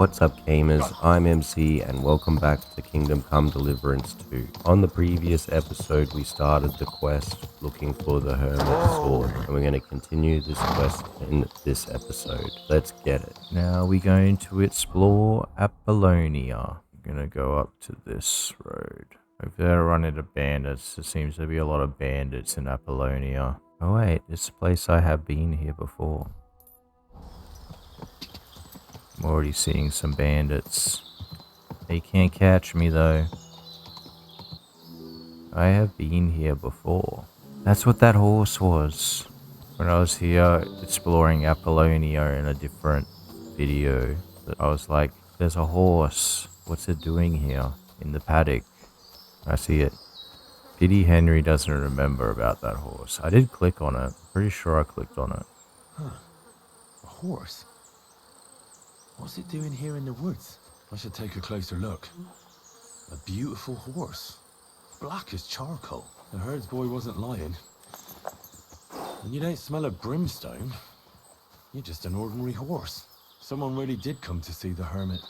What's up gamers, I'm MC and welcome back to Kingdom Come Deliverance 2. On the previous episode we started the quest looking for the Hermit Sword and we're going to continue this quest in this episode. Let's get it. Now we're going to explore Apollonia. We're going to go up to this road. Over there run into bandits. There seems to be a lot of bandits in Apollonia. Oh wait, it's a place I have been here before. I'm already seeing some bandits. They can't catch me though. I have been here before. That's what that horse was. When I was here exploring Apollonia in a different video, I was like, there's a horse. What's it doing here? In the paddock. I see it. Pity Henry doesn't remember about that horse. I did click on it. Pretty sure I clicked on it. Huh. A horse? What's it doing here in the woods? I should take a closer look. A beautiful horse. Black as charcoal. The herds boy wasn't lying. And you don't smell of brimstone. You're just an ordinary horse. Someone really did come to see the hermit.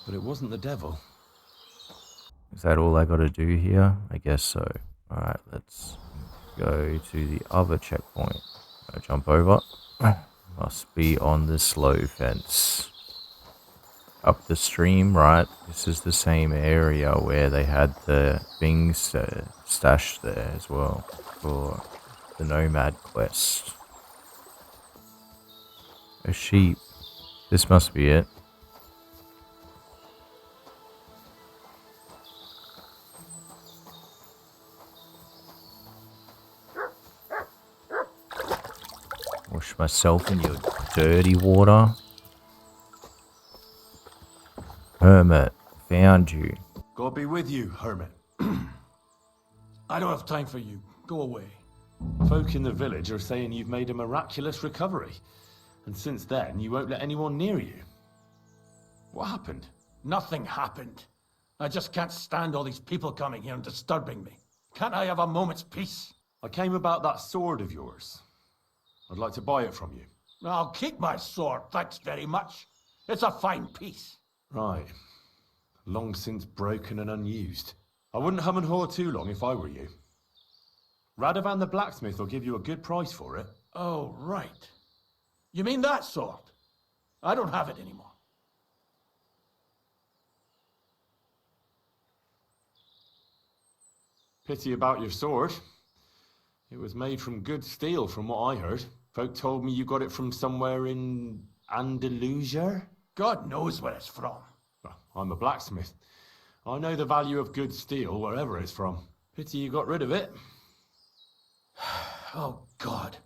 But it wasn't the devil. Is that all I gotta do here? I guess so. Alright, let's go to the other checkpoint. I'll jump over. Must be on this low fence. Up the stream, right? This is the same area where they had the things stashed there as well for the Nomad quest. A sheep. This must be it. Wash myself in your dirty water. Hermit, found you. God be with you, hermit. I don't have time for you. Go away. Folk in the village are saying you've made a miraculous recovery. And since then, you won't let anyone near you. What happened? Nothing happened. I just can't stand all these people coming here and disturbing me. Can't I have a moment's peace? I came about that sword of yours. I'd like to buy it from you. I'll keep my sword, thanks very much. It's a fine piece. Right. Long since broken and unused. I wouldn't hum and haw too long if I were you. Radovan the blacksmith will give you a good price for it. Oh, right. You mean that sword? I don't have it anymore. Pity about your sword. It was made from good steel from what I heard. Folk told me you got it from somewhere in Andalusia? God knows where it's from. Well, I'm a blacksmith. I know the value of good steel wherever it's from. Pity you got rid of it. Oh, God.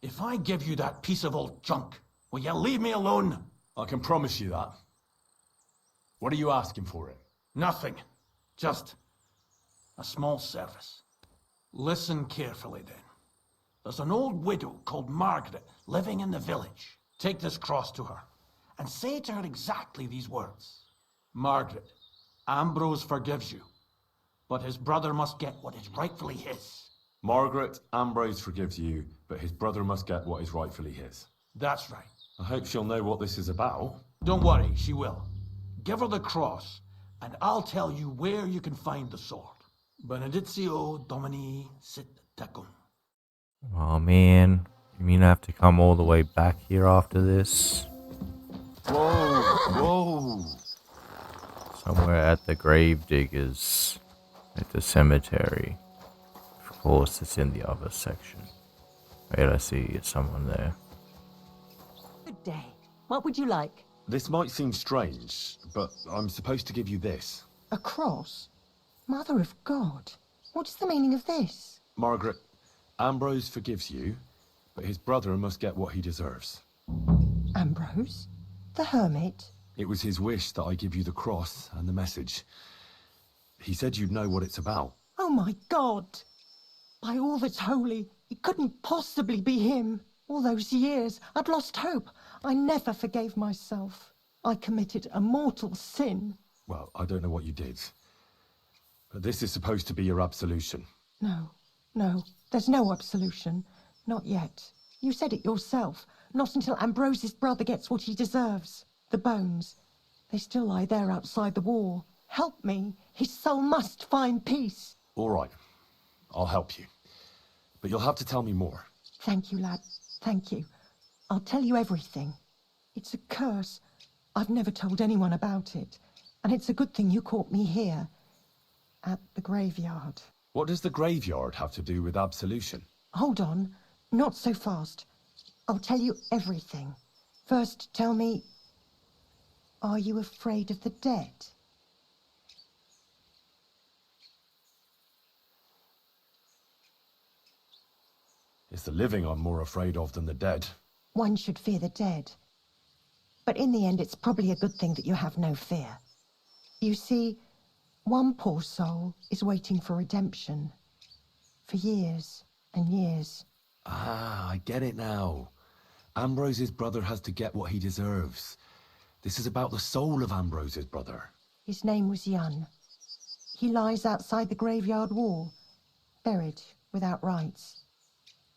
If I give you that piece of old junk, will you leave me alone? I can promise you that. What are you asking for it? Nothing. Just a small service. Listen carefully then. There's an old widow called Margaret living in the village. Take this cross to her and say to her exactly these words. Margaret, Ambrose forgives you, but his brother must get what is rightfully his. Margaret, Ambrose forgives you, but his brother must get what is rightfully his. That's right. I hope she'll know what this is about. Don't worry, she will. Give her the cross, and I'll tell you where you can find the sword. Benedictio Domini sit tecum. Oh man, you mean I have to come all the way back here after this? Whoa, whoa. Somewhere at the grave diggers, at the cemetery. Of course, it's in the other section. Wait, I see someone there. Good day. What would you like? This might seem strange, but I'm supposed to give you this. A cross? Mother of God. What's the meaning of this? Margaret, Ambrose forgives you, but his brother must get what he deserves. Ambrose? The hermit? It was his wish that I give you the cross and the message. He said you'd know what it's about. Oh my God! By all that's holy, it couldn't possibly be him. All those years, I'd lost hope. I never forgave myself. I committed a mortal sin. Well, I don't know what you did. But this is supposed to be your absolution. No, there's no absolution. Not yet. You said it yourself. Not until Ambrose's brother gets what he deserves. The bones, they still lie there outside the wall. Help me. His soul must find peace. All right. I'll help you. But you'll have to tell me more. Thank you, lad. Thank you. I'll tell you everything. It's a curse. I've never told anyone about it. And it's a good thing you caught me here. At the graveyard. What does the graveyard have to do with absolution? Hold on. Not so fast. I'll tell you everything. First, tell me, are you afraid of the dead? It's the living I'm more afraid of than the dead. One should fear the dead. But in the end, it's probably a good thing that you have no fear. You see, one poor soul is waiting for redemption. For years and years. Ah, I get it now. Ambrose's brother has to get what he deserves. This is about the soul of Ambrose's brother. His name was Jan. He lies outside the graveyard wall, buried without rites.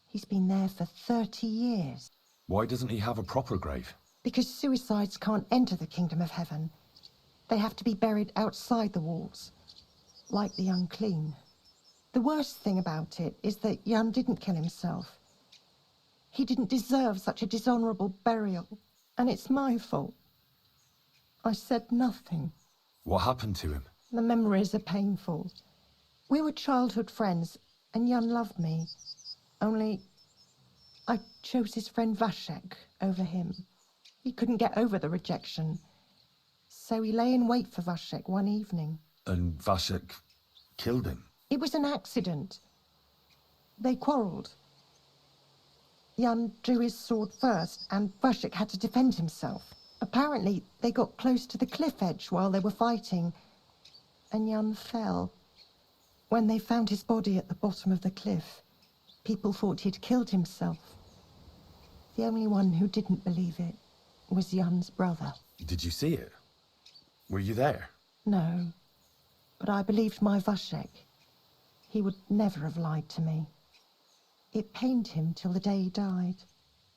He's been there for 30 years. Why doesn't he have a proper grave? Because suicides can't enter the kingdom of heaven. They have to be buried outside the walls, like the unclean. The worst thing about it is that Jan didn't kill himself. He didn't deserve such a dishonorable burial, and it's my fault. I said nothing. What happened to him? The memories are painful. We were childhood friends, and Jan loved me. Only, I chose his friend Vashek over him. He couldn't get over the rejection. So he lay in wait for Vashek one evening. And Vashek killed him? It was an accident. They quarrelled. Jan drew his sword first, and Vashek had to defend himself. Apparently, they got close to the cliff edge while they were fighting, and Jan fell. When they found his body at the bottom of the cliff, people thought he'd killed himself. The only one who didn't believe it was Jan's brother. Did you see it? Were you there? No, but I believed my Vashek. He would never have lied to me. It pained him till the day he died,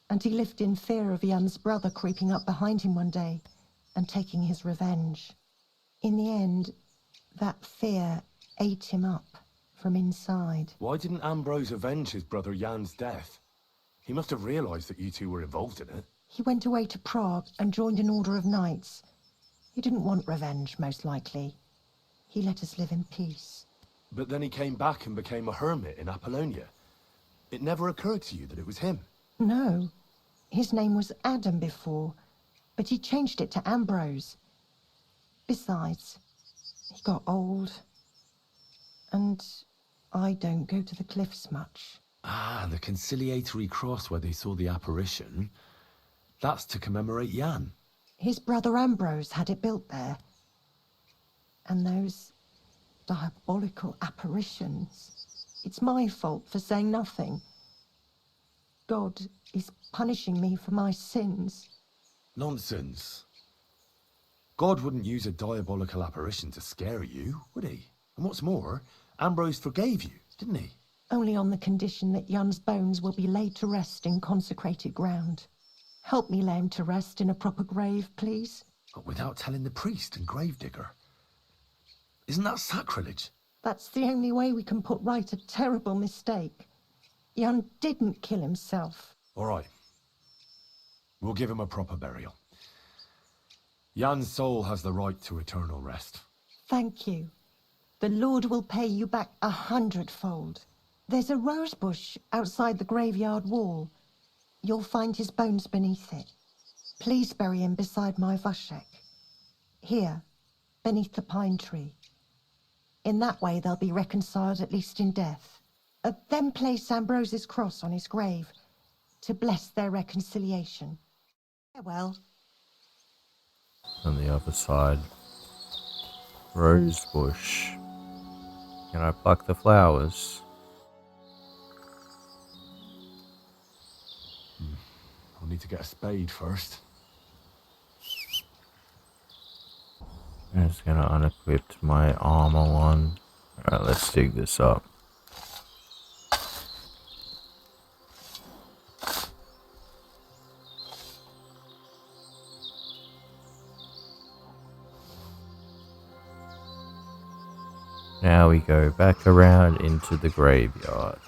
and he lived in fear of Jan's brother creeping up behind him one day and taking his revenge. In the end, that fear ate him up from inside. Why didn't Ambrose avenge his brother Jan's death? He must have realised that you two were involved in it. He went away to Prague and joined an order of knights. He didn't want revenge, most likely. He let us live in peace. But then he came back and became a hermit in Apollonia. It never occurred to you that it was him? No. His name was Adam before, but he changed it to Ambrose. Besides, he got old, and I don't go to the cliffs much. Ah, the conciliatory cross where they saw the apparition. That's to commemorate Jan. His brother Ambrose had it built there. And those diabolical apparitions. It's my fault for saying nothing. God is punishing me for my sins. Nonsense. God wouldn't use a diabolical apparition to scare you, would he? And what's more, Ambrose forgave you, didn't he? Only on the condition that Jan's bones will be laid to rest in consecrated ground. Help me lay him to rest in a proper grave, please. But without telling the priest and gravedigger. Isn't that sacrilege? That's the only way we can put right a terrible mistake. Jan didn't kill himself. All right. We'll give him a proper burial. Jan's soul has the right to eternal rest. Thank you. The Lord will pay you back 100-fold. There's a rose bush outside the graveyard wall. You'll find his bones beneath it. Please bury him beside my Vashek. Here, beneath the pine tree. In that way they'll be reconciled, at least in death. Then place Ambrose's cross on his grave to bless their reconciliation. Farewell. On the other side, rose bush. Can I pluck the flowers? I'll need to get a spade first. I'm just gonna unequip my armor one. Alright, let's dig this up. Now we go back around into the graveyard.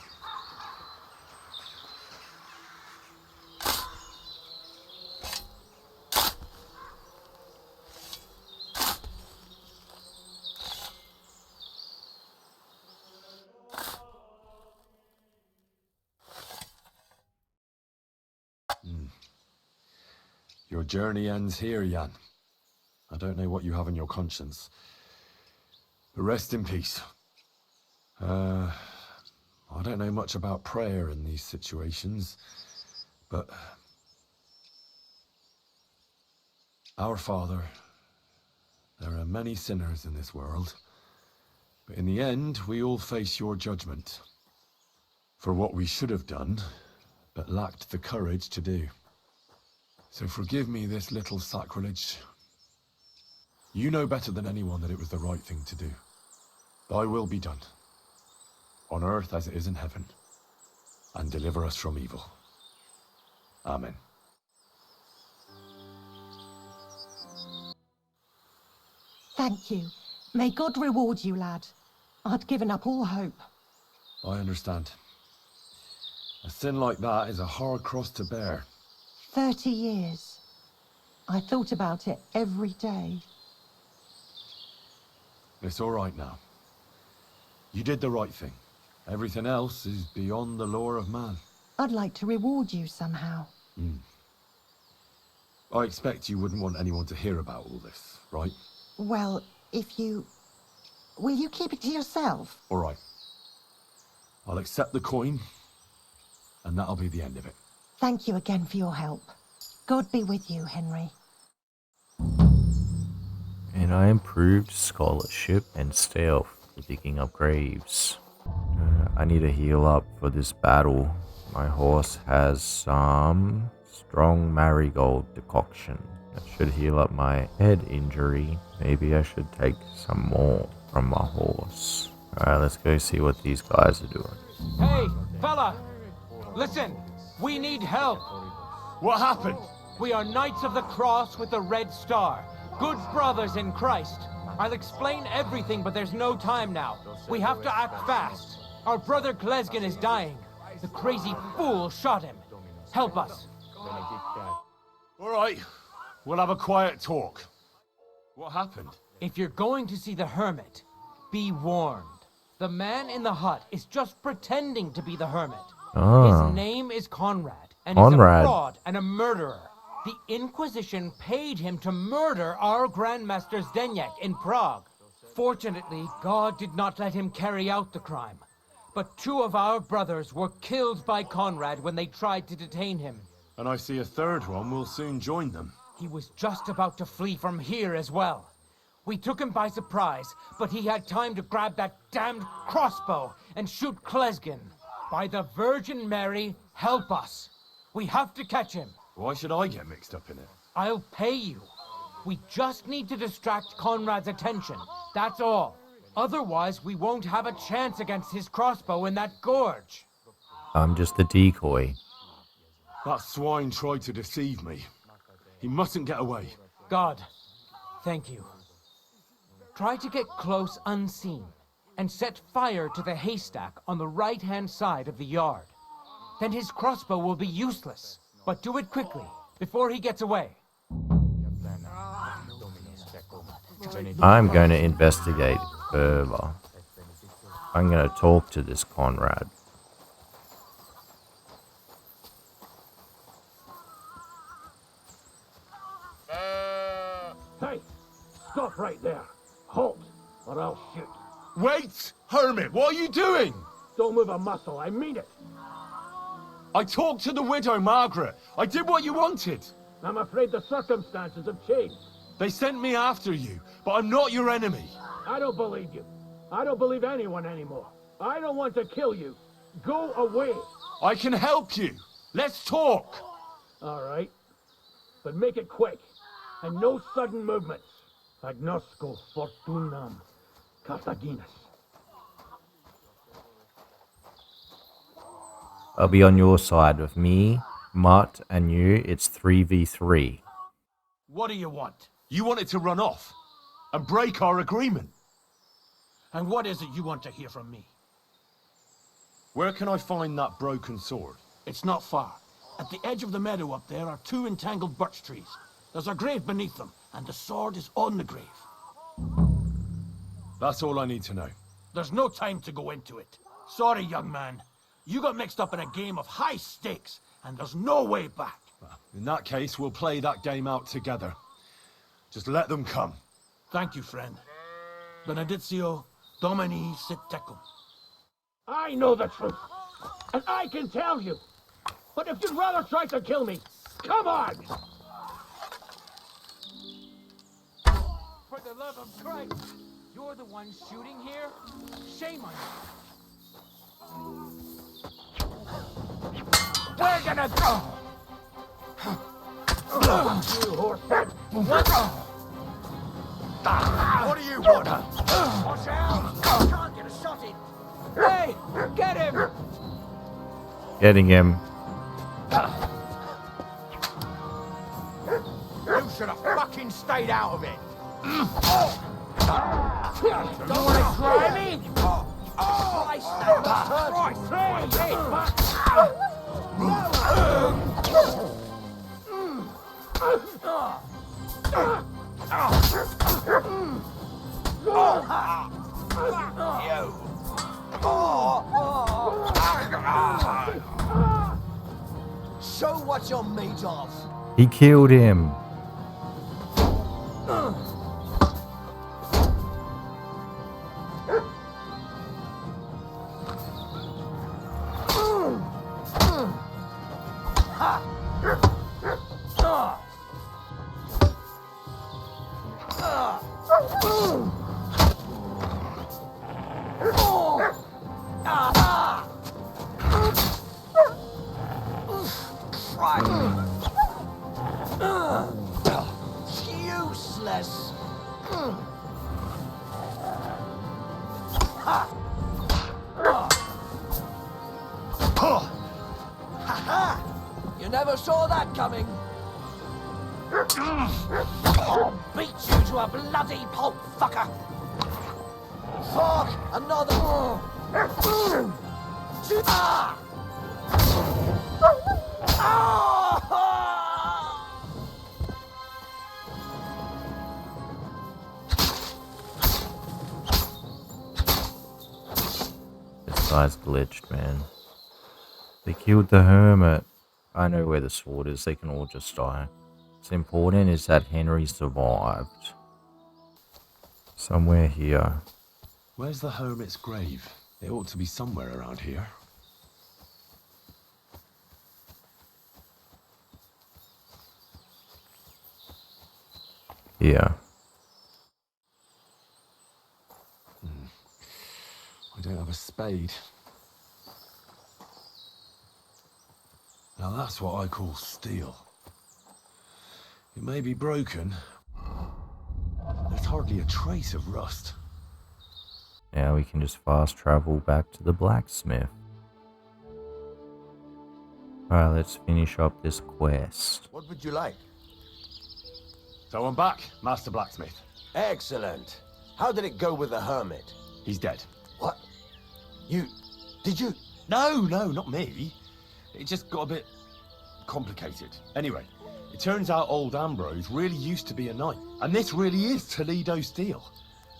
Your journey ends here, Jan. I don't know what you have on your conscience. But rest in peace. I don't know much about prayer in these situations, but... Our Father, there are many sinners in this world, but in the end, we all face your judgment. For what we should have done, but lacked the courage to do. So forgive me this little sacrilege. You know better than anyone that it was the right thing to do. Thy will be done, on earth as it is in heaven, and deliver us from evil. Amen. Thank you. May God reward you, lad. I'd given up all hope. I understand. A sin like that is a hard cross to bear. 30 years. I thought about it every day. It's all right now. You did the right thing. Everything else is beyond the law of man. I'd like to reward you somehow. I expect you wouldn't want anyone to hear about all this, right? Well, if you... Will you keep it to yourself? All right. I'll accept the coin, and that'll be the end of it. Thank you again for your help. God be with you, Henry. And I improved scholarship and stealth for digging up graves. I need to heal up for this battle. My horse has some strong marigold decoction. That should heal up my head injury. Maybe I should take some more from my horse. Alright, let's go see what these guys are doing. Hey, fella! Listen, we need help. What happened? We are Knights of the Cross with the Red Star. Good brothers in Christ. I'll explain everything, but there's no time now. We have to act fast. Our brother Glesgan is dying. The crazy fool shot him. Help us. All right. We'll have a quiet talk. What happened? If you're going to see the hermit, be warned. The man in the hut is just pretending to be the hermit. His name is Conrad, and he's a fraud and a murderer. The Inquisition paid him to murder our Grandmaster Zdeněk in Prague. Fortunately, God did not let him carry out the crime. But 2 of our brothers were killed by Conrad when they tried to detain him. And I see a third one will soon join them. He was just about to flee from here as well. We took him by surprise, but he had time to grab that damned crossbow and shoot Glesgan. By the Virgin Mary, help us. We have to catch him. Why should I get mixed up in it? I'll pay you. We just need to distract Conrad's attention. That's all. Otherwise, we won't have a chance against his crossbow in that gorge. I'm just a decoy. That swine tried to deceive me. He mustn't get away. God, thank you. Try to get close unseen and set fire to the haystack on the right-hand side of the yard. Then his crossbow will be useless. But do it quickly, before he gets away. I'm going to investigate further. I'm going to talk to this Conrad. Hey, stop right there. Halt, or I'll shoot. Wait! Hermit, what are you doing? Don't move a muscle, I mean it. I talked to the widow, Margaret. I did what you wanted. I'm afraid the circumstances have changed. They sent me after you, but I'm not your enemy. I don't believe you. I don't believe anyone anymore. I don't want to kill you. Go away. I can help you. Let's talk. All right. But make it quick. And no sudden movements. Agnosco fortunam Carthaginus. I'll be on your side. With me, Mutt, and you, it's 3v3. What do you want? You wanted to run off and break our agreement. And what is it you want to hear from me? Where can I find that broken sword? It's not far. At the edge of the meadow up there are 2 entangled birch trees. There's a grave beneath them, and the sword is on the grave. That's all I need to know. There's no time to go into it. Sorry, young man. You got mixed up in a game of high stakes, and there's no way back. Well, in that case, we'll play that game out together. Just let them come. Thank you, friend. Benedictio Domini sit tecum. I know the truth, and I can tell you. But if you'd rather try to kill me, come on! For the love of Christ, you're the one shooting here? Shame on you. We're gonna go! You horsehead! What? What do you want? Watch out! Can't get a shot in. Hey! Get him! Getting him. You should have fucking stayed out of it. Don't want to try me? I stand Show what you're made of. He killed him. Useless. You never saw that coming. I'll beat you to a bloody pulp, fucker. Fuck, another. Ah! This guy's glitched, man. They killed the hermit. I know where the sword is. They can all just die. What's important is that Henry survived. Somewhere here. Where's the hermit's grave? It ought to be somewhere around here. Yeah. I don't have a spade. Now that's what I call steel. It may be broken. There's hardly a trace of rust. Now we can just fast travel back to the blacksmith. Alright, let's finish up this quest. What would you like? So I'm back, Master Blacksmith. Excellent. How did it go with the hermit? He's dead. What? Did you? No, not me. It just got a bit complicated. Anyway, it turns out old Ambrose really used to be a knight. And this really is Toledo steel.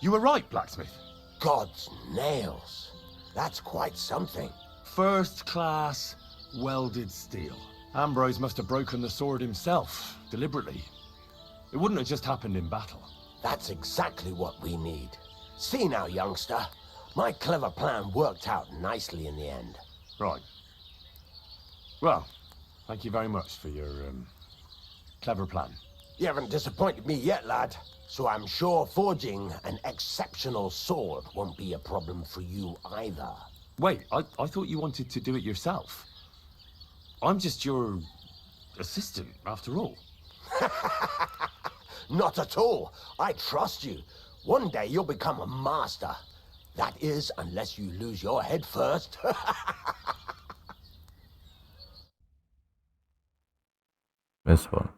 You were right, Blacksmith. God's nails. That's quite something. First class welded steel. Ambrose must have broken the sword himself, deliberately. It wouldn't have just happened in battle. That's exactly what we need. See now, youngster. My clever plan worked out nicely in the end. Right. Well, thank you very much for your, clever plan. You haven't disappointed me yet, lad. So I'm sure forging an exceptional sword won't be a problem for you either. Wait, I thought you wanted to do it yourself. I'm just your assistant, after all. Not at all. I trust you. One day you'll become a master. That is, unless you lose your head first. This one.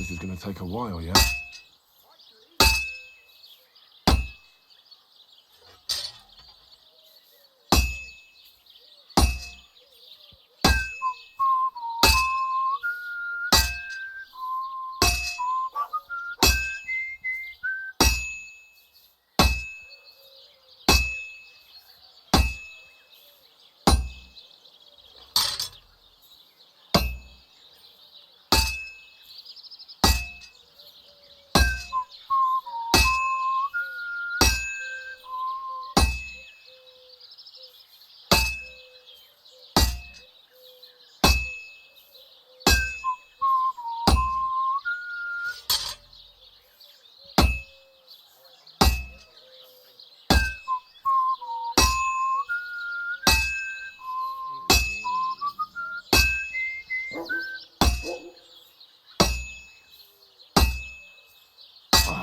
This is going to take a while, yeah?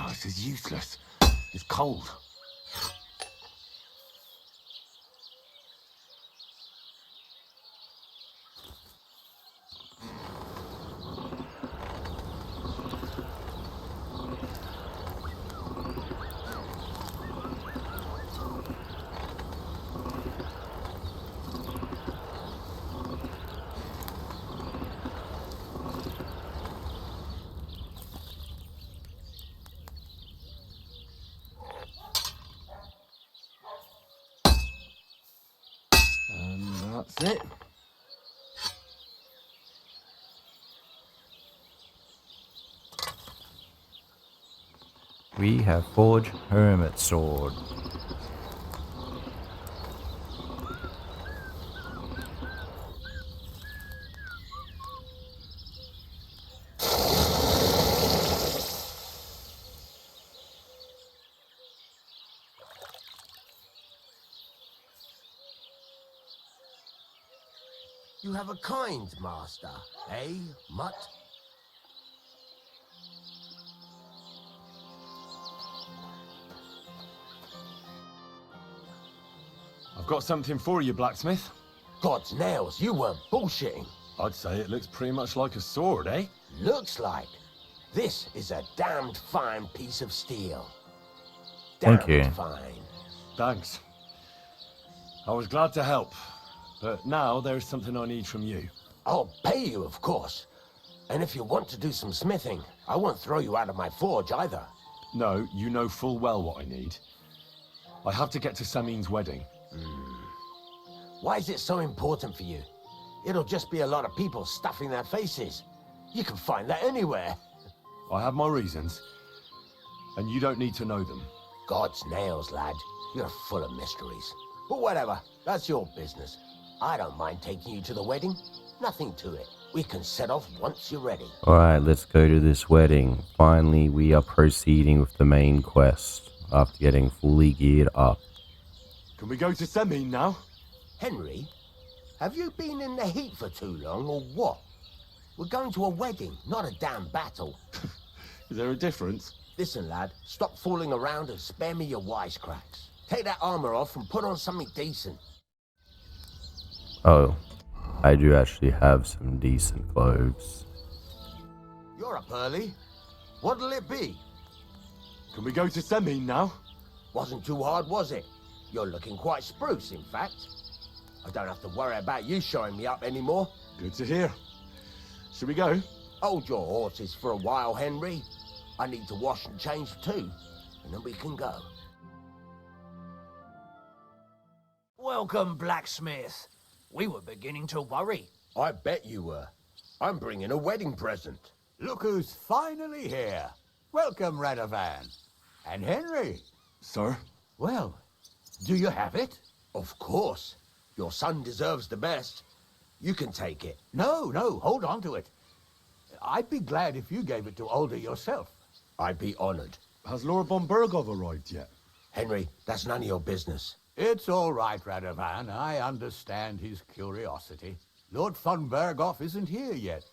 This is useless. It's cold. That's it. We have forged hermit sword. You have a kind master, eh, Mutt? I've got something for you, blacksmith. God's nails, you weren't bullshitting. I'd say it looks pretty much like a sword, eh? Looks like. This is a damned fine piece of steel. Thank you. Damned fine. Thanks. I was glad to help, but now there's something I need from you. I'll pay you, of course. And if you want to do some smithing, I won't throw you out of my forge either. No, you know full well what I need. I have to get to Samin's wedding. Why is it so important for you? It'll just be a lot of people stuffing their faces. You can find that anywhere. I have my reasons, and you don't need to know them. God's nails, lad. You're full of mysteries. But whatever, that's your business. I don't mind taking you to the wedding. Nothing to it. We can set off once you're ready. Alright, let's go to this wedding. Finally, we are proceeding with the main quest after getting fully geared up. Can we go to Samin now? Henry, have you been in the heat for too long, or what? We're going to a wedding, not a damn battle. Is there a difference? Listen, lad, stop fooling around and spare me your wisecracks. Take that armor off and put on something decent. Oh, I do actually have some decent clothes. You're up early. What'll it be? Can we go to Samin now? Wasn't too hard, was it? You're looking quite spruce, in fact. I don't have to worry about you showing me up anymore. Good to hear. Should we go? Hold your horses for a while, Henry. I need to wash and change too, and then we can go. Welcome, blacksmith. We were beginning to worry. I bet you were. I'm bringing a wedding present. Look who's finally here. Welcome, Radovan. And Henry. Sir? Well, do you have it? Of course. Your son deserves the best. You can take it. No, hold on to it. I'd be glad if you gave it to Older yourself. I'd be honored. Has Lord von Bergow arrived yet? Henry, that's none of your business. It's all right, Radovan. I understand his curiosity. Lord von Bergow isn't here yet,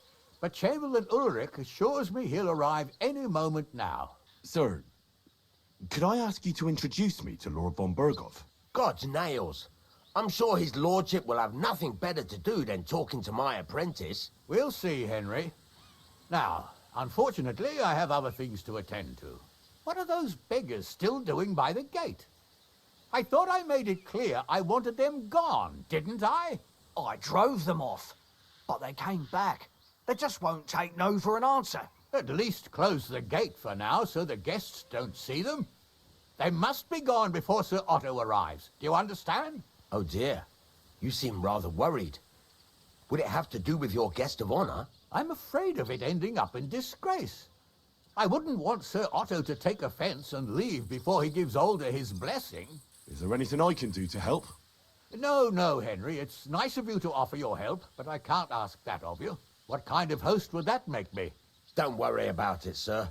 but Chamberlain Ulrich assures me he'll arrive any moment now. Sir, could I ask you to introduce me to Lord von Bergow? God's nails. I'm sure his lordship will have nothing better to do than talking to my apprentice. We'll see, Henry. Now, Unfortunately, I have other things to attend to. What are those beggars still doing by the gate? I thought I made it clear I wanted them gone, didn't I? I drove them off, but they came back. They just won't take no for an answer. At least close the gate for now so the guests don't see them. They must be gone before Sir Otto arrives. Do you understand? Oh dear, you seem rather worried. Would it have to do with your guest of honor? I'm afraid of it ending up in disgrace. I wouldn't want Sir Otto to take offense and leave before he gives Older his blessing. Is there anything I can do to help? No, Henry. It's nice of you to offer your help, but I can't ask that of you. What kind of host would that make me? Don't worry about it, sir.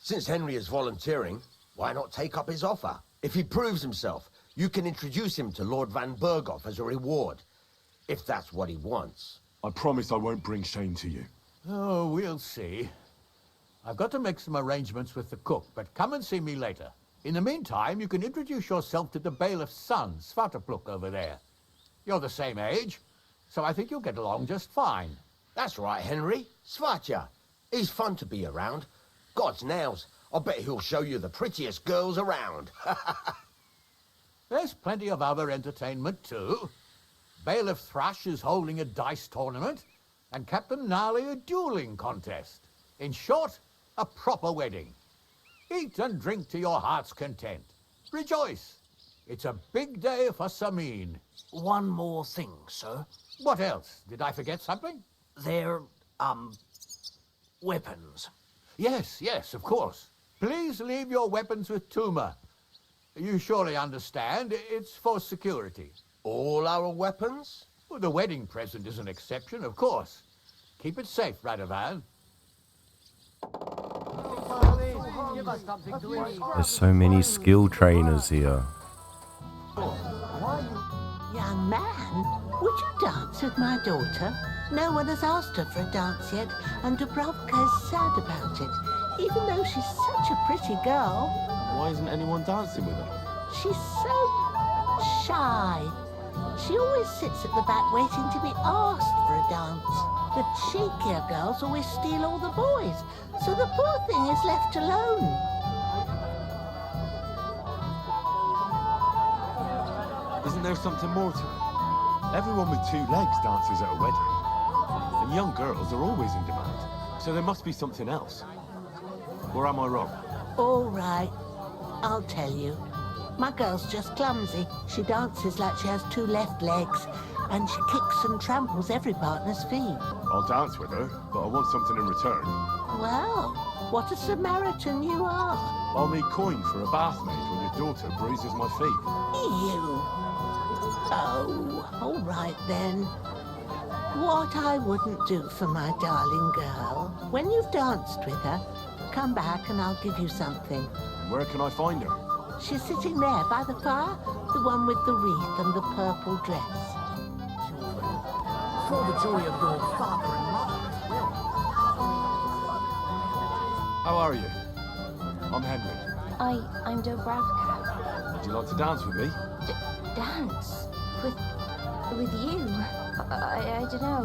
Since Henry is volunteering, why not take up his offer? If he proves himself, you can introduce him to Lord Van Bergow as a reward, if that's what he wants. I promise I won't bring shame to you. Oh, we'll see. I've got to make some arrangements with the cook, but come and see me later. In the meantime, you can introduce yourself to the bailiff's son, Svartepluk, over there. You're the same age, so I think you'll get along just fine. That's right, Henry. Svatja. He's fun to be around. God's nails, I bet he'll show you the prettiest girls around. There's plenty of other entertainment, too. Bailiff Thrush is holding a dice tournament, and Captain Gnarly a dueling contest. In short, a proper wedding. Eat and drink to your heart's content. Rejoice. It's a big day for Samin. One more thing, sir. What else? Did I forget something? They're, weapons. Yes, of course. Please leave your weapons with Tuma. You surely understand, it's for security. All our weapons? Well, the wedding present is an exception, of course. Keep it safe, Radovan. There's so many skill trainers here. Young man, would you dance with my daughter? No one has asked her for a dance yet, and Dubravka is sad about it, even though she's such a pretty girl. Why isn't anyone dancing with her? She's so shy. She always sits at the back waiting to be asked for a dance. The cheekier girls always steal all the boys, so the poor thing is left alone. Isn't there something more to it? Everyone with two legs dances at a wedding. And young girls are always in demand. So there must be something else. Or am I wrong? All right, I'll tell you. My girl's just clumsy. She dances like she has two left legs, and she kicks and tramples every partner's feet. I'll dance with her, but I want something in return. Well, what a Samaritan you are. I'll need coin for a bath maid when your daughter bruises my feet. You. Oh, all right then. What I wouldn't do for my darling girl. When you've danced with her, come back and I'll give you something. Where can I find her? She's sitting there by the fire, the one with the wreath and the purple dress. For the joy of your father and mother. How are you? I'm Henry. I'm Dubravka. Would you like to dance with me? Dance? With you? I don't know.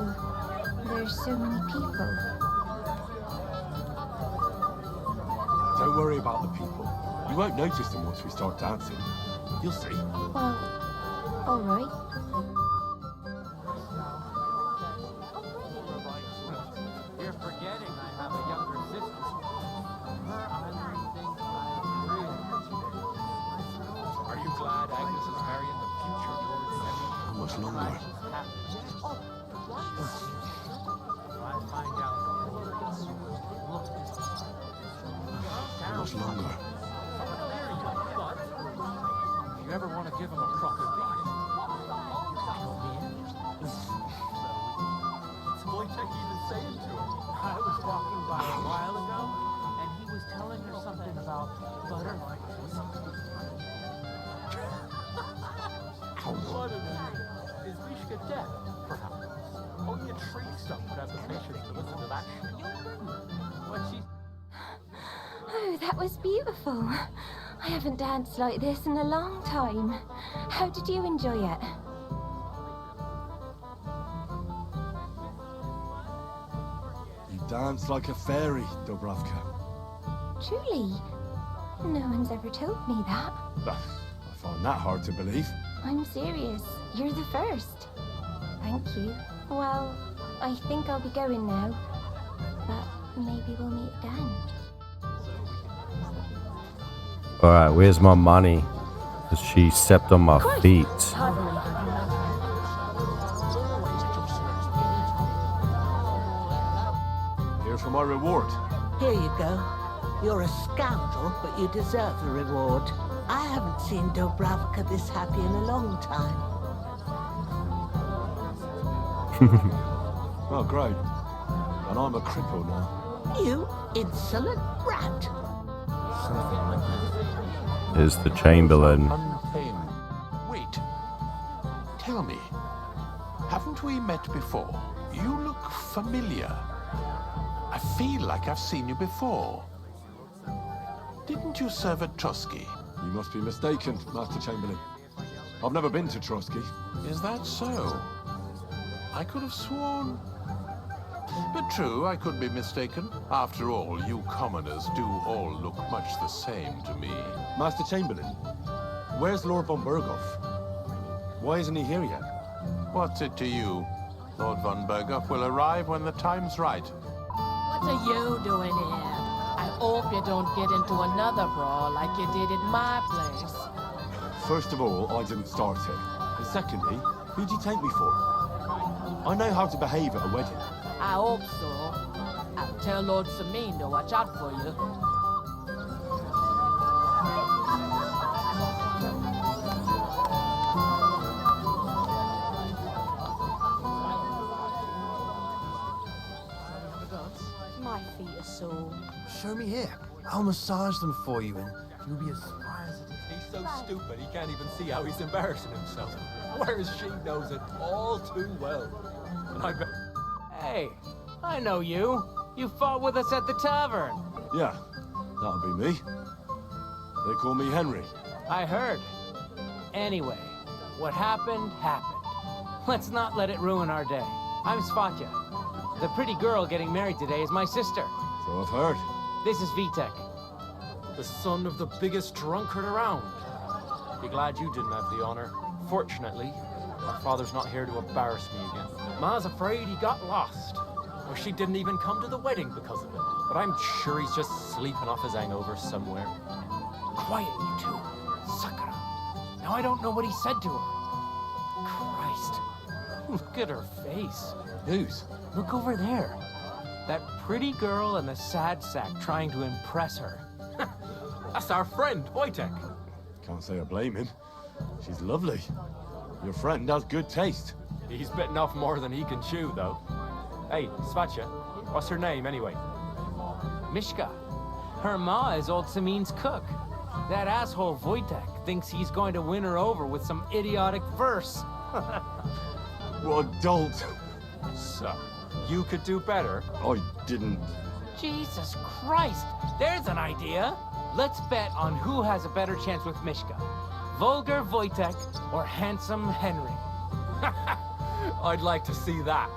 There's so many people. Don't worry about the people. You won't notice them once we start dancing. You'll see. Well, all right. You're forgetting I have a younger sister. Her, I think Are you glad Agnes is marrying the future Lord Henry? How much longer? I'll find out. How much longer? If you ever want to give him a proper beating, what's Wojtek even saying to him? I was walking by a while ago, and he was telling her something about butterflies. What is it? Is Žižka dead, perhaps? Only a tree stump would have the patience to listen to that shit. What she... Oh, that was beautiful. I haven't danced like this in a long time. How did you enjoy it? You dance like a fairy, Dubravka. Truly? No one's ever told me that. I find that hard to believe. I'm serious. You're the first. Thank you. Well, I think I'll be going now. But maybe we'll meet again. Alright, where's my money? Because she stepped on my feet. Here for my reward. Here you go. You're a scoundrel, but you deserve the reward. I haven't seen Dubravka this happy in a long time. Oh, great. And I'm a cripple now. You insolent rat. Something like that. Here's the Chamberlain. Untamed. Wait. Tell me. Haven't we met before? You look familiar. I feel like I've seen you before. Didn't you serve at Trosky? You must be mistaken, Master Chamberlain. I've never been to Trosky. Is that so? I could have sworn. But true, I could be mistaken. After all, you commoners do all look much the same to me. Master Chamberlain, where's Lord von Bergow? Why isn't he here yet? What's it to you? Lord von Bergow will arrive when the time's right. What are you doing here? I hope you don't get into another brawl like you did at my place. First of all, I didn't start it. And secondly, who'd you take me for? I know how to behave at a wedding. I hope so. I'll tell Lord Samin to watch out for you. My feet are sore. Show me here. I'll massage them for you and you'll be as spry as it is. He's so stupid he can't even see how he's embarrassing himself. Whereas she knows it all too well. And I bet... Hey, I know you. You fought with us at the tavern. Yeah, that'll be me. They call me Henry. I heard. Anyway, what happened, happened. Let's not let it ruin our day. I'm Svatya. The pretty girl getting married today is my sister. So I've heard. This is Vitek. The son of the biggest drunkard around. Be glad you didn't have the honor. Fortunately, my father's not here to embarrass me again. Ma's afraid he got lost. Or she didn't even come to the wedding because of it. But I'm sure he's just sleeping off his hangover somewhere. Quiet, you two. Sakura. Now I don't know what he said to her. Christ. Look at her face. Whose? Look over there. That pretty girl and the sad sack trying to impress her. That's our friend, Wojtek. Can't say I blame him. She's lovely. Your friend has good taste. He's bitten off more than he can chew, though. Hey, Svatya, what's her name, anyway? Mishka. Her ma is old Samin's cook. That asshole Wojtek thinks he's going to win her over with some idiotic verse. What a dolt. So, you could do better. I didn't. Jesus Christ, there's an idea. Let's bet on who has a better chance with Mishka. Vulgar Wojtek or handsome Henry. I'd like to see that.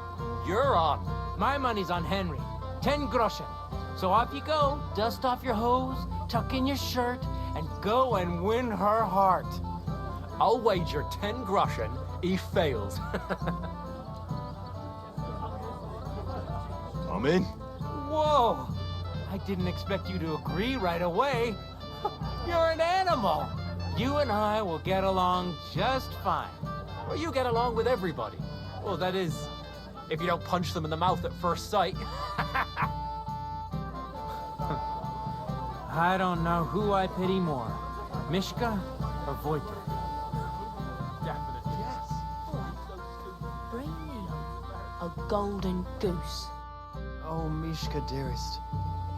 You're on. My money's on Henry. 10 groschen. So off you go, dust off your hose, tuck in your shirt, and go and win her heart. I'll wager 10 groschen he fails. I'm in. Whoa! I didn't expect you to agree right away. You're an animal. You and I will get along just fine. Well, you get along with everybody. Well, that is, if you don't punch them in the mouth at first sight. I don't know who I pity more, Mishka or Wojtek. Definitely. Yes. Bring me a golden goose. Oh, Mishka, dearest.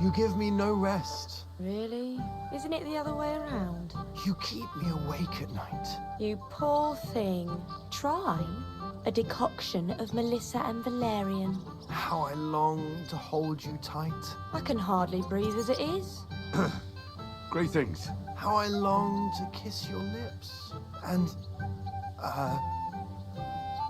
You give me no rest. Really? Isn't it the other way around? You keep me awake at night. You poor thing. Try a decoction of Melissa and Valerian. How I long to hold you tight. I can hardly breathe as it is. Greetings. How I long to kiss your lips. And,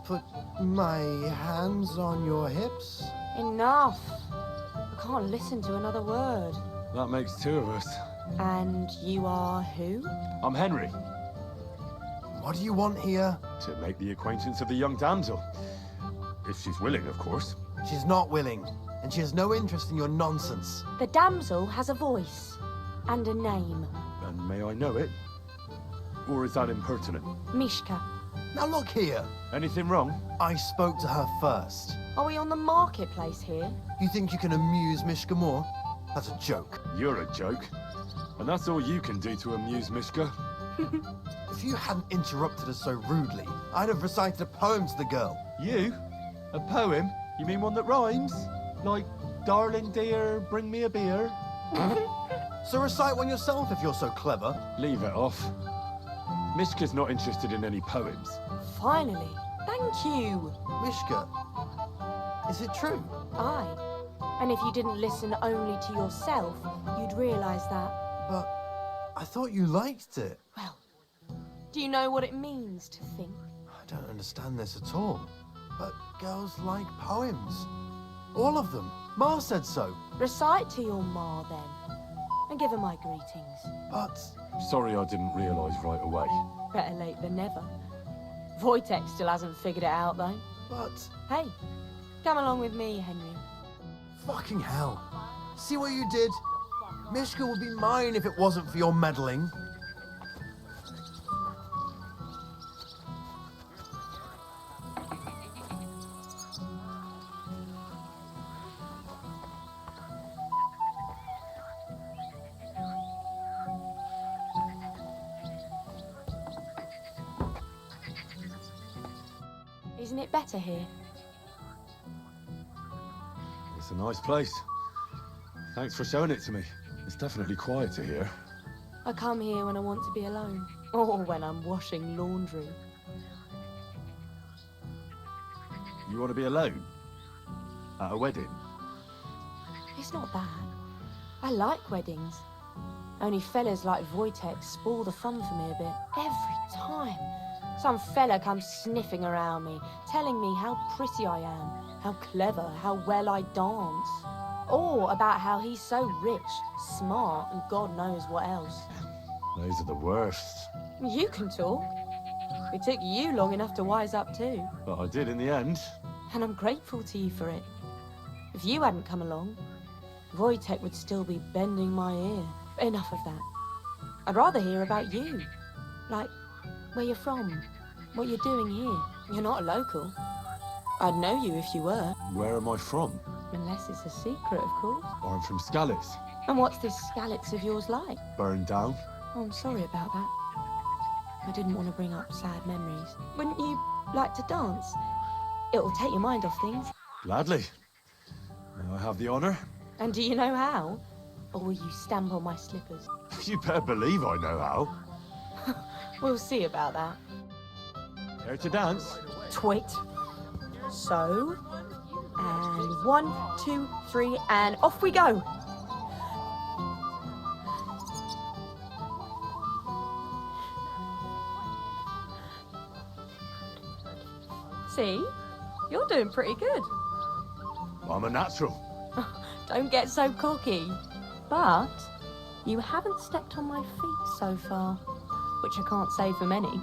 put my hands on your hips. Enough. I can't listen to another word. That makes two of us. And you are who? I'm Henry. What do you want here? To make the acquaintance of the young damsel. If she's willing, of course. She's not willing, and she has no interest in your nonsense. The damsel has a voice and a name. And may I know it? Or is that impertinent? Mishka. Now look here. Anything wrong? I spoke to her first. Are we on the marketplace here? You think you can amuse Mishka more? That's a joke. You're a joke. And that's all you can do to amuse Mishka. If you hadn't interrupted us so rudely, I'd have recited a poem to the girl. You? A poem? You mean one that rhymes? Like, darling dear, bring me a beer? So recite one yourself if you're so clever. Leave it off. Mishka's not interested in any poems. Finally. Thank you. Mishka, is it true? Aye. And if you didn't listen only to yourself, you'd realise that. But I thought you liked it. Well, do you know what it means to think? I don't understand this at all. But girls like poems. All of them. Ma said so. Recite to your ma, then. And give her my greetings. But... Sorry I didn't realise right away. Better late than never. Wojtek still hasn't figured it out, though. But... Hey, come along with me, Henry. Fucking hell. See what you did? Mishka would be mine if it wasn't for your meddling. Isn't it better here? It's a nice place. Thanks for showing it to me. It's definitely quieter here. I come here when I want to be alone. Or when I'm washing laundry. You want to be alone? At a wedding? It's not bad. I like weddings. Only fellas like Wojtek spoil the fun for me a bit. Every time. Some fella comes sniffing around me, telling me how pretty I am, how clever, how well I dance. Or about how he's so rich, smart, and God knows what else. Those are the worst. You can talk. It took you long enough to wise up too. But I did in the end. And I'm grateful to you for it. If you hadn't come along, Wojtek would still be bending my ear. Enough of that. I'd rather hear about you. Like, where you're from, what you're doing here. You're not a local. I'd know you if you were. Where am I from? Unless it's a secret, of course. I'm from Skalitz. And what's this Skalitz of yours like? Burned down. Oh, I'm sorry about that. I didn't want to bring up sad memories. Wouldn't you like to dance? It'll take your mind off things. Gladly. May I have the honour? And do you know how? Or will you stamp on my slippers? You better believe I know how. We'll see about that. Care to dance? Twit. So, and 1, 2, 3, and off we go. See? You're doing pretty good. I'm a natural. Don't get so cocky. But you haven't stepped on my feet so far, which I can't say for many.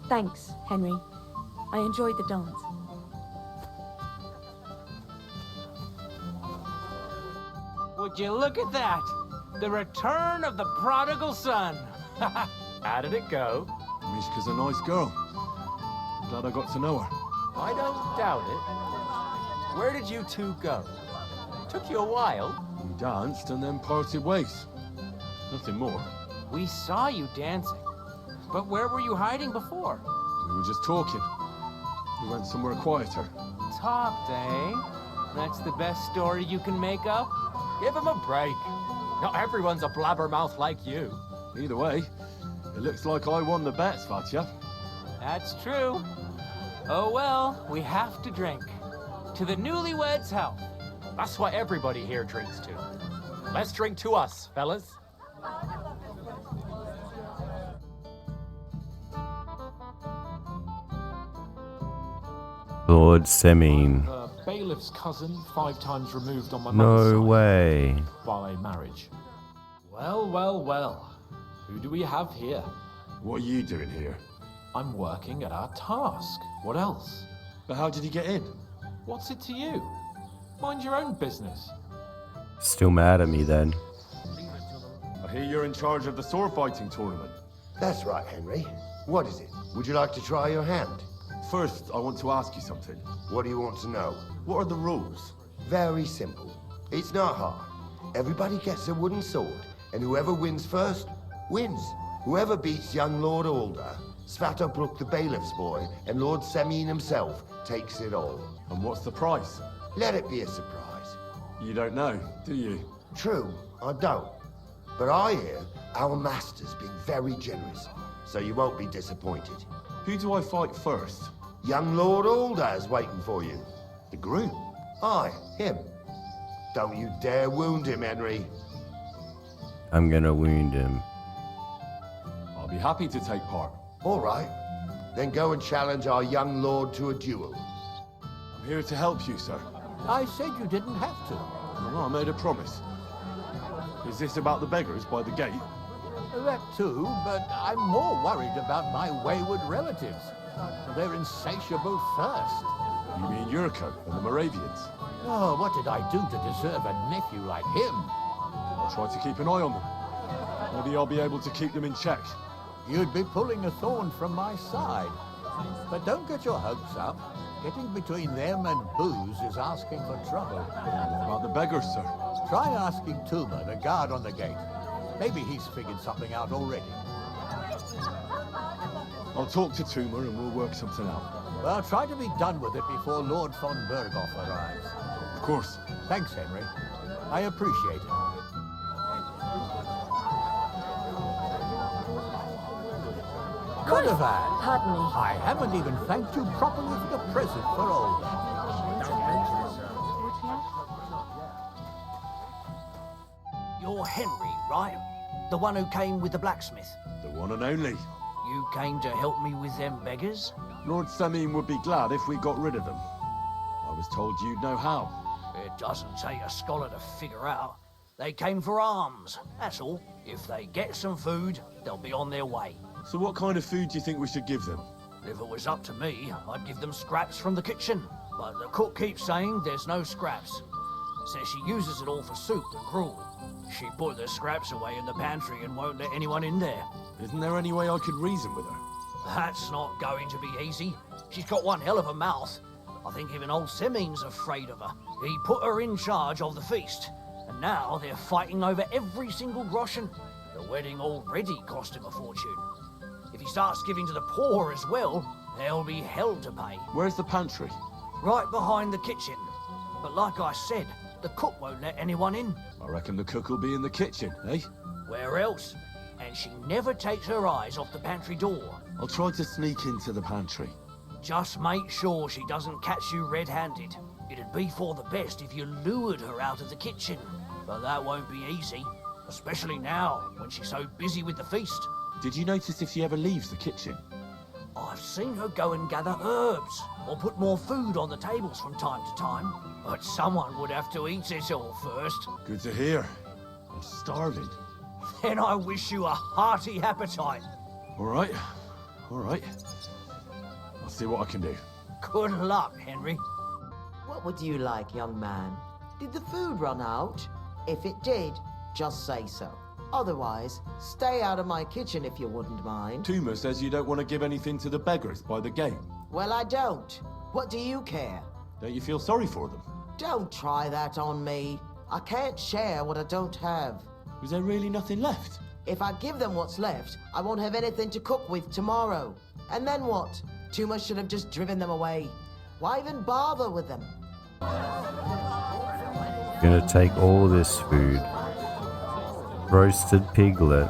Thanks, Henry. I enjoyed the dance. Would you look at that? The return of the prodigal son. How did it go? Mishka's a nice girl. Glad I got to know her. I don't doubt it. Where did you two go? Took you a while. We danced and then parted ways. Nothing more. We saw you dancing. But where were you hiding before? We were just talking. We went somewhere quieter. Talked, eh? That's the best story you can make up? Give him a break. Not everyone's a blabbermouth like you. Either way, It looks like I won the bet, Svatya. That's true. Oh well, we have to drink. To the newlyweds' health. That's what everybody here drinks to. Let's drink to us, fellas. Lord Semine. Bailiff's cousin, 5 times removed on my No mother's side. way. By marriage. Well, well, well. Who do we have here? What are you doing here? I'm working at our task. What else? But how did he get in? What's it to you? Mind your own business. Still mad at me then. I hear you're in charge of the sword fighting tournament. That's right, Henry. What is it? Would you like to try your hand? First, I want to ask you something. What do you want to know? What are the rules? Very simple. It's not hard. Everybody gets a wooden sword, and whoever wins first, wins. Whoever beats young Lord Alder, Svatopluk the bailiff's boy, and Lord Semine himself takes it all. And what's the price? Let it be a surprise. You don't know, do you? True, I don't. But I hear our master's been very generous, so you won't be disappointed. Who do I fight first? Young Lord Alder's waiting for you. The groom? Aye, him. Don't you dare wound him, Henry. I'm gonna wound him. I'll be happy to take part. All right. Then go and challenge our young lord to a duel. I'm here to help you, sir. I said you didn't have to. Well, I made a promise. Is this about the beggars by the gate? That too, but I'm more worried about my wayward relatives. Their insatiable thirst. You mean Yurko and the Moravians? Oh, what did I do to deserve a nephew like him? I'll try to keep an eye on them. Maybe I'll be able to keep them in check. You'd be pulling a thorn from my side. But don't get your hopes up. Getting between them and booze is asking for trouble. What about the beggars, sir? Try asking Tuma, the guard on the gate. Maybe he's figured something out already. I'll talk to Tuma and we'll work something out. Well, try to be done with it before Lord von Bergow arrives. Of course. Thanks, Henry. I appreciate it. Godwin! Pardon me. I haven't even thanked you properly for the present for all that. You're Henry, right? The one who came with the blacksmith. The one and only. You came to help me with them beggars? Lord Semine would be glad if we got rid of them. I was told you'd know how. It doesn't take a scholar to figure out. They came for alms, that's all. If they get some food, they'll be on their way. So what kind of food do you think we should give them? If it was up to me, I'd give them scraps from the kitchen. But the cook keeps saying there's no scraps. Says she uses it all for soup and gruel. She put the scraps away in the pantry and won't let anyone in there. Isn't there any way I could reason with her? That's not going to be easy. She's got one hell of a mouth. I think even old Semine's afraid of her. He put her in charge of the feast, and now they're fighting over every single groschen. The wedding already cost him a fortune. If he starts giving to the poor as well, there'll be hell to pay. Where's the pantry? Right behind the kitchen. But like I said, the cook won't let anyone in. I reckon the cook will be in the kitchen, eh? Where else? And she never takes her eyes off the pantry door. I'll try to sneak into the pantry. Just make sure she doesn't catch you red-handed. It'd be for the best if you lured her out of the kitchen. But that won't be easy, especially now, when she's so busy with the feast. Did you notice if she ever leaves the kitchen? I've seen her go and gather herbs, or put more food on the tables from time to time. But someone would have to eat it all first. Good to hear. I'm starving. Then I wish you a hearty appetite. All right. I'll see what I can do. Good luck, Henry. What would you like, young man? Did the food run out? If it did, just say so. Otherwise, stay out of my kitchen if you wouldn't mind. Tuma says you don't want to give anything to the beggars by the gate. Well, I don't. What do you care? Don't you feel sorry for them? Don't try that on me. I can't share what I don't have. Was there really nothing left? If I give them what's left, I won't have anything to cook with tomorrow. And then what? Tuma should have just driven them away. Why even bother with them? Gonna take all this food. Roasted piglet.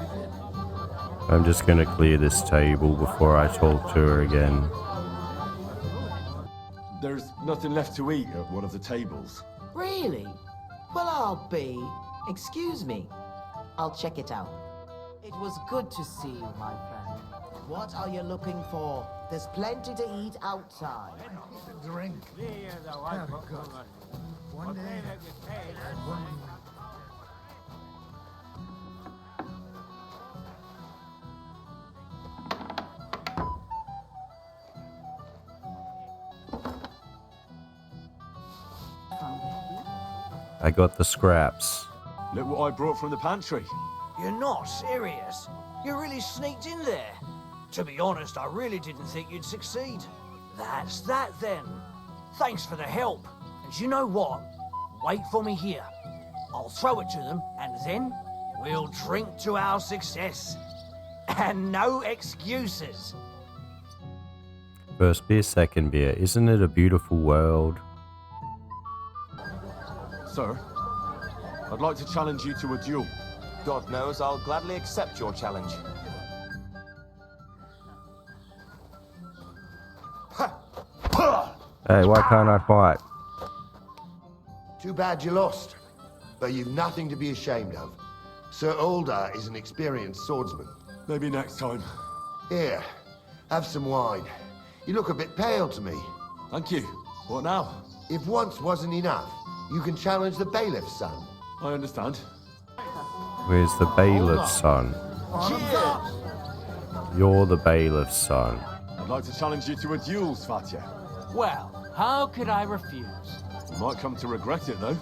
I'm just going to clear this table before I talk to her again. There's nothing left to eat at one of the tables. Really? Well, I'll be. Excuse me. I'll check it out. It was good to see you, my friend. What are you looking for? There's plenty to eat outside. Drink. One day. I got the scraps. Look what I brought from the pantry. You're not serious? You really sneaked in there? To be honest, I really didn't think you'd succeed. That's that then. Thanks for the help. And you know what? Wait for me here. I'll throw it to them, and then we'll drink to our success. And no excuses. First beer, second beer. Isn't it a beautiful world? Sir, I'd like to challenge you to a duel. God knows I'll gladly accept your challenge. Hey, why can't I fight? Too bad you lost. But you've nothing to be ashamed of. Sir Alder is an experienced swordsman. Maybe next time. Here, have some wine. You look a bit pale to me. Thank you. What now? If once wasn't enough, you can challenge the bailiff's son. I understand. Where's the bailiff's son? You're the bailiff's son. I'd like to challenge you to a duel, Svatya. Well, how could I refuse? You might come to regret it, though.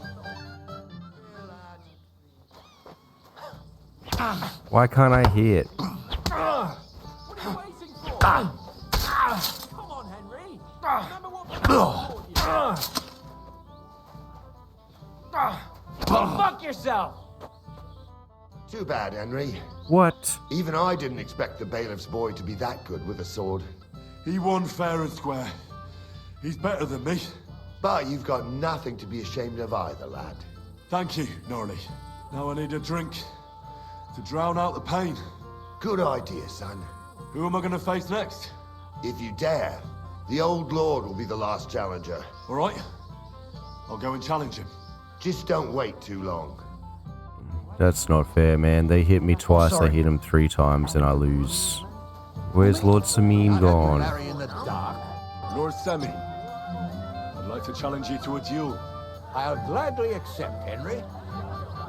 Why can't I hit? What are you waiting for? Come on, Henry. Remember what Go fuck yourself! Too bad, Henry. What? Even I didn't expect the bailiff's boy to be that good with a sword. He won fair and square. He's better than me. But you've got nothing to be ashamed of either, lad. Thank you, Norley. Now I need a drink to drown out the pain. Good idea, son. Who am I going to face next? If you dare, the old lord will be the last challenger. All right. I'll go and challenge him. Just don't wait too long. That's not fair, man. They hit me twice, I hit him 3 times, and I lose. Where's Lord Samin gone? Lord Semi, I'd like to challenge you to a duel. I'll gladly accept, Henry.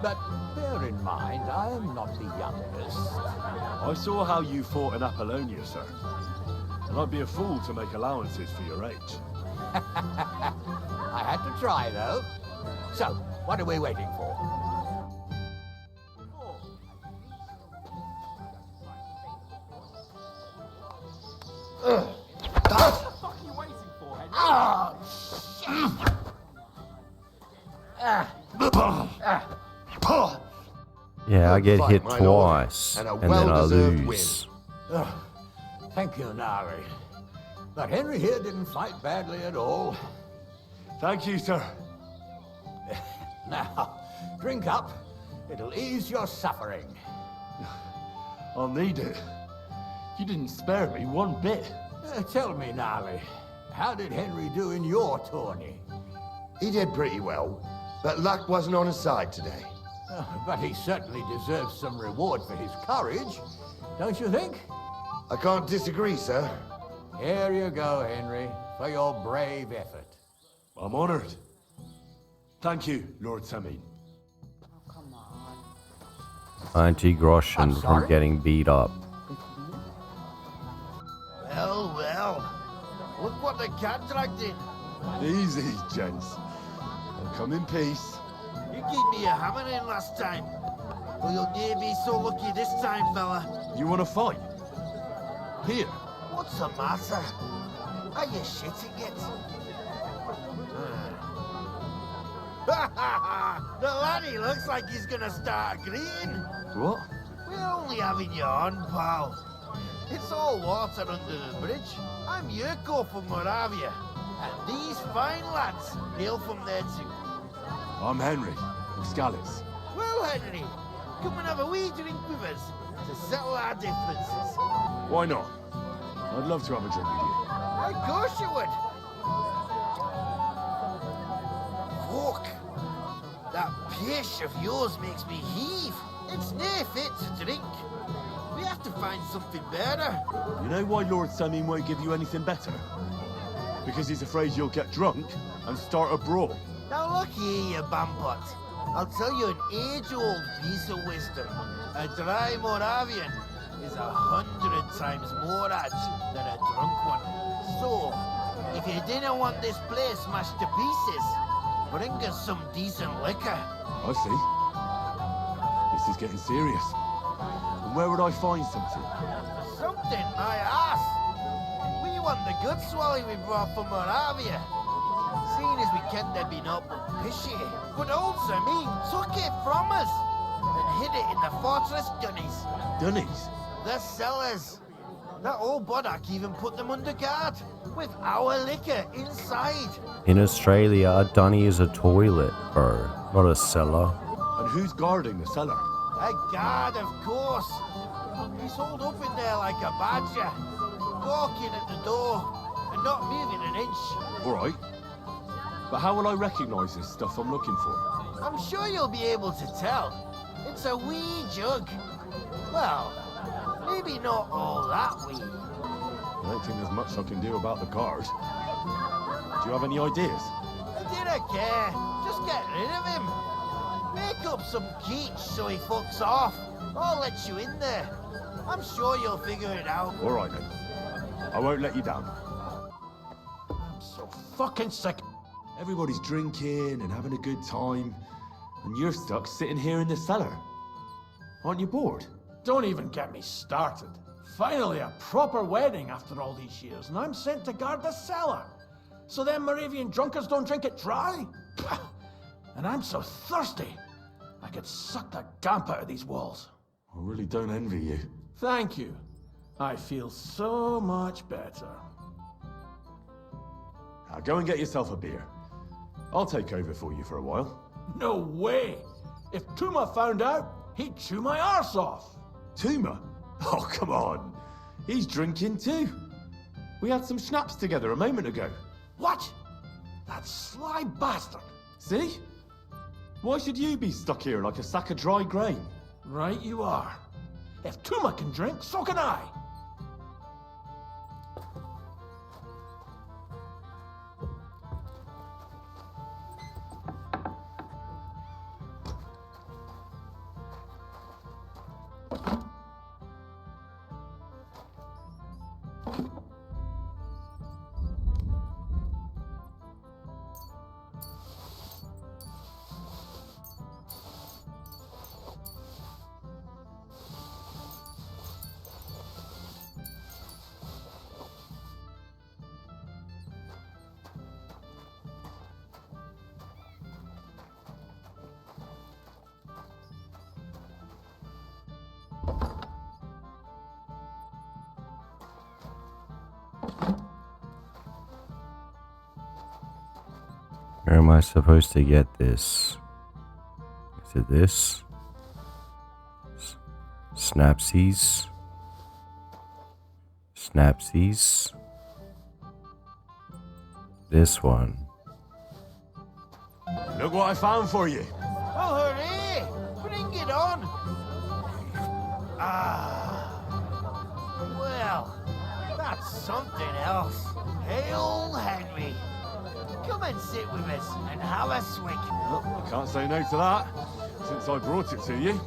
But bear in mind, I am not the youngest. I saw how you fought in Apollonia, sir. And I'd be a fool to make allowances for your age. I had to try, though. So, what are we waiting for? What the fuck are you waiting for, Henry? Yeah, I get hit twice, and then I lose. Thank you, Nari. But Henry here didn't fight badly at all. Thank you, sir. Now, drink up. It'll ease your suffering. I'll need it. You didn't spare me one bit. Tell me, Nari, how did Henry do in your tourney? He did pretty well, but luck wasn't on his side today. But he certainly deserves some reward for his courage, don't you think? I can't disagree, sir. Here you go, Henry, for your brave effort. I'm honored. Thank you, Lord Samin. Anti-Groshen from getting beat up. Well, well. Look what the cat dragged in. Easy, gents. I'll come in peace. You gave me a hammer in last time. Well, you'll never be so lucky this time, fella. You want to fight? Here. What's the matter? Are you shitting it? The laddie looks like he's gonna start agreeing. What? We're only having you on, pal. It's all water under the bridge. I'm Yurko from Moravia, and these fine lads hail from there too. I'm Henry, from Skalitz. Well, Henry, come and have a wee drink with us. to settle our differences. Why not? I'd love to have a drink with you. Of course you would. Fuck. That pish of yours makes me heave. It's near fit to drink. We have to find something better. You know why Lord Semin won't give you anything better? Because he's afraid you'll get drunk and start a brawl. Now look here, you bampot. I'll tell you an age-old piece of wisdom. A dry Moravian is 100 times more edge than a drunk one. So, if you didn't want this place smashed to pieces, bring us some decent liquor. I see. This is getting serious. And where would I find something? Something, my ass. We want the good swally we brought from Moravia. Seeing as we can't have been up with pishy, but also took it from us and hid it in the fortress dunnies. Dunnies? The cellars. That old boddock even put them under guard, with our liquor inside. In Australia, a dunny is a toilet, bro, not a cellar. And who's guarding the cellar? A guard, of course. He's holed up in there like a badger, gawking at the door and not moving an inch. All right. But how will I recognise this stuff I'm looking for? I'm sure you'll be able to tell. It's a wee jug. Well, maybe not all that wee. I don't think there's much I can do about the guard. Do you have any ideas? I didn't care. Just get rid of him. Make up some geech so he fucks off. I'll let you in there. I'm sure you'll figure it out. All right then. I won't let you down. I'm so fucking sick. Everybody's drinking and having a good time, and you're stuck sitting here in the cellar. Aren't you bored? Don't even get me started. Finally, a proper wedding after all these years, and I'm sent to guard the cellar. So them Moravian drunkards don't drink it dry? And I'm so thirsty, I could suck the damp out of these walls. I really don't envy you. Thank you. I feel so much better. Now go and get yourself a beer. I'll take over for you for a while. No way! If Tuma found out, he'd chew my arse off. Tuma? Oh, come on. He's drinking too. We had some schnapps together a moment ago. What? That sly bastard. See? Why should you be stuck here like a sack of dry grain? Right you are. If Tuma can drink, so can I. Where am I supposed to get this? Is it this? Snapsies? Snapsies? This one. Look what I found for you. Oh, hooray! Bring it on! Ah. Well, that's something else. Hail Henry! Come and sit with us and have a swig. I can't say no to that, since I brought it to you.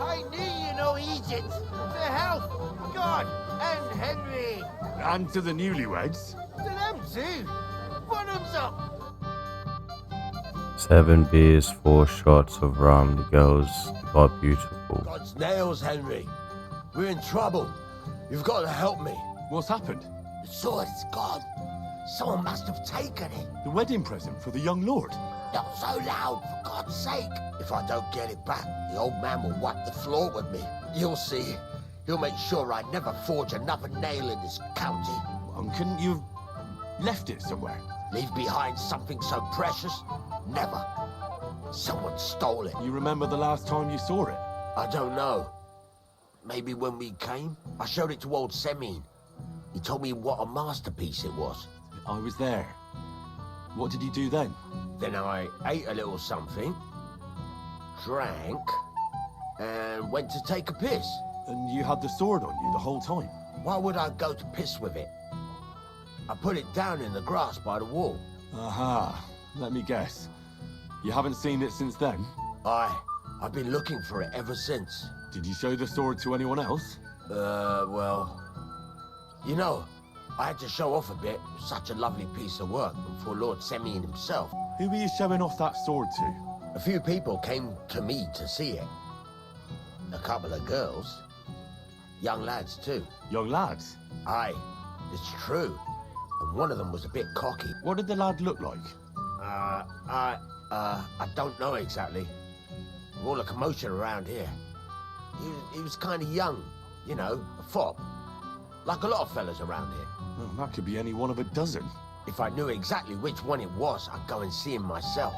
I knew you know Egypt. To health, God, and Henry. And to the newlyweds. To them too. Bottoms up. 7 beers, 4 shots of rum. The girls got beautiful. God's nails, Henry. We're in trouble. You've got to help me. What's happened? The sword's gone. Someone must have taken it. The wedding present for the young lord? Not so loud, for God's sake. If I don't get it back, the old man will wipe the floor with me. You'll see. He'll make sure I never forge another nail in this county. And couldn't you have left it somewhere? Leave behind something so precious? Never. Someone stole it. You remember the last time you saw it? I don't know. maybe when we came. I showed it to old Semine. He told me what a masterpiece it was. I was there. What did you do then? Then I ate a little something, drank, and went to take a piss. And you had the sword on you the whole time? Why would I go to piss with it? I put it down in the grass by the wall. Aha. Let me guess. You haven't seen it since then? I've been looking for it ever since. Did you show the sword to anyone else? Well... You know, I had to show off a bit. Such a lovely piece of work for Lord Semine himself. Who were you showing off that sword to? A few people came to me to see it. A couple of girls. Young lads, too. Young lads? Aye, it's true. And one of them was a bit cocky. What did the lad look like? I don't know exactly. All the commotion around here. He was kind of young, you know, a fop. Like a lot of fellas around here. Well, that could be any one of a dozen. If I knew exactly which one it was, I'd go and see him myself.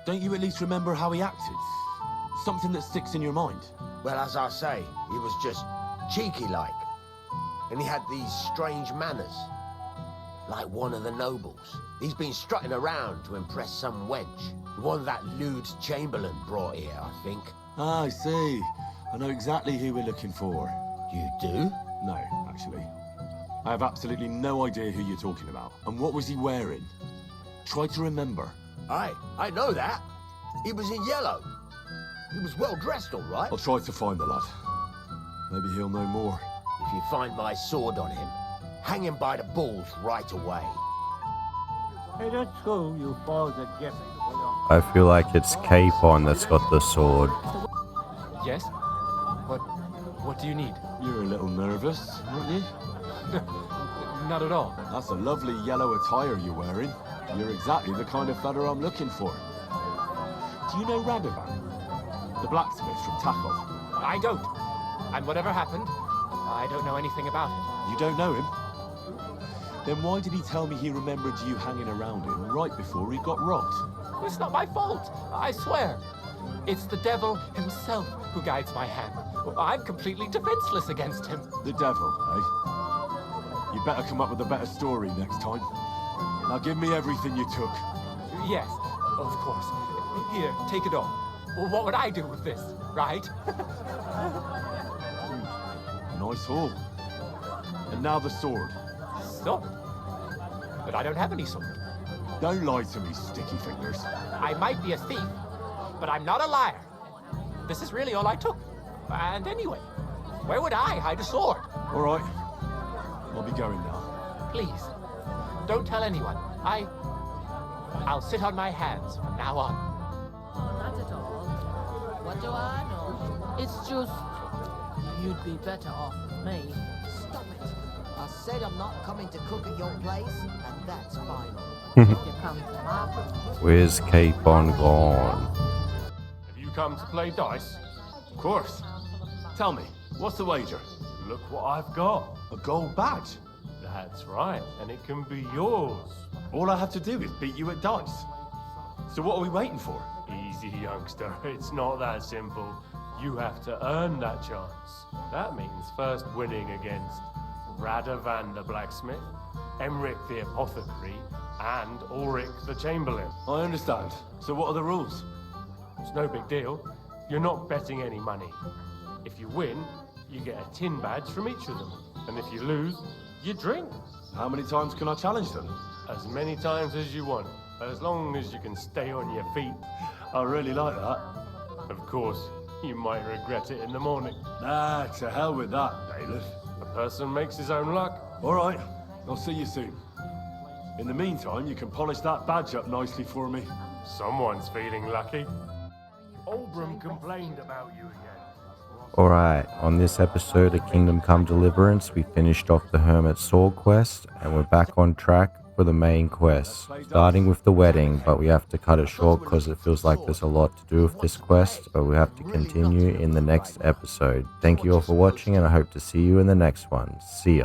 Don't you at least remember how he acted? Something that sticks in your mind? Well, as I say, he was just cheeky-like. And he had these strange manners. Like one of the nobles. He's been strutting around to impress some wench. One that lewd Chamberlain brought here, I think. Ah, I see. I know exactly who we're looking for. You do? No, actually. I have absolutely no idea who you're talking about. And what was he wearing? Try to remember. Aye, I know that. He was in yellow. He was well dressed, all right. I'll try to find the lad. Maybe he'll know more. If you find my sword on him, hang him by the balls right away. Hey, that's cool. You followed the gift. I feel like it's Capon that's got the sword. Yes? What do you need? You're a little nervous, aren't you? Not at all. That's a lovely yellow attire you're wearing. You're exactly the kind of fella I'm looking for. Do you know Radovan? The blacksmith from Takov? I don't. And whatever happened, I don't know anything about it. You don't know him? Then why did he tell me he remembered you hanging around him right before he got robbed? It's not my fault, I swear. It's the devil himself who guides my hand. I'm completely defenseless against him. The devil, eh? You better come up with a better story next time. Now give me everything you took. Yes, of course. Here, take it all. What would I do with this, right? Nice haul. And now the sword. Sword? But I don't have any sword. Don't lie to me, sticky fingers. I might be a thief, but I'm not a liar. This is really all I took. And anyway, where would I hide a sword? All right. I'll be going now. Please, don't tell anyone. I'll sit on my hands from now on. Not at all. What do I know? It's just... you'd be better off with me. Stop it. I said I'm not coming to cook at your place, and that's final. If you come to my place. Where's Capon gone? Have you come to play dice? Of course. Tell me, what's the wager? Look what I've got. A gold badge? That's right, and it can be yours. All I have to do is beat you at dice. So what are we waiting for? Easy, youngster. It's not that simple. You have to earn that chance. That means first winning against Radovan the blacksmith, Emeric the apothecary, and Ulrich the chamberlain. I understand. So what are the rules? It's no big deal. You're not betting any money. If you win, you get a tin badge from each of them. And if you lose, you drink. How many times can I challenge them? As many times as you want, as long as you can stay on your feet. I really like that. Of course, you might regret it in the morning. Ah, to hell with that, bailiff. A person makes his own luck. All right, I'll see you soon. In the meantime, you can polish that badge up nicely for me. Someone's feeling lucky. Oldbrum complained about you again. Alright, on this episode of Kingdom Come Deliverance, we finished off the Hermit Sword quest, and we're back on track for the main quest, starting with the wedding, but we have to cut it short because it feels like there's a lot to do with this quest, but we have to continue in the next episode. Thank you all for watching, and I hope to see you in the next one. See ya.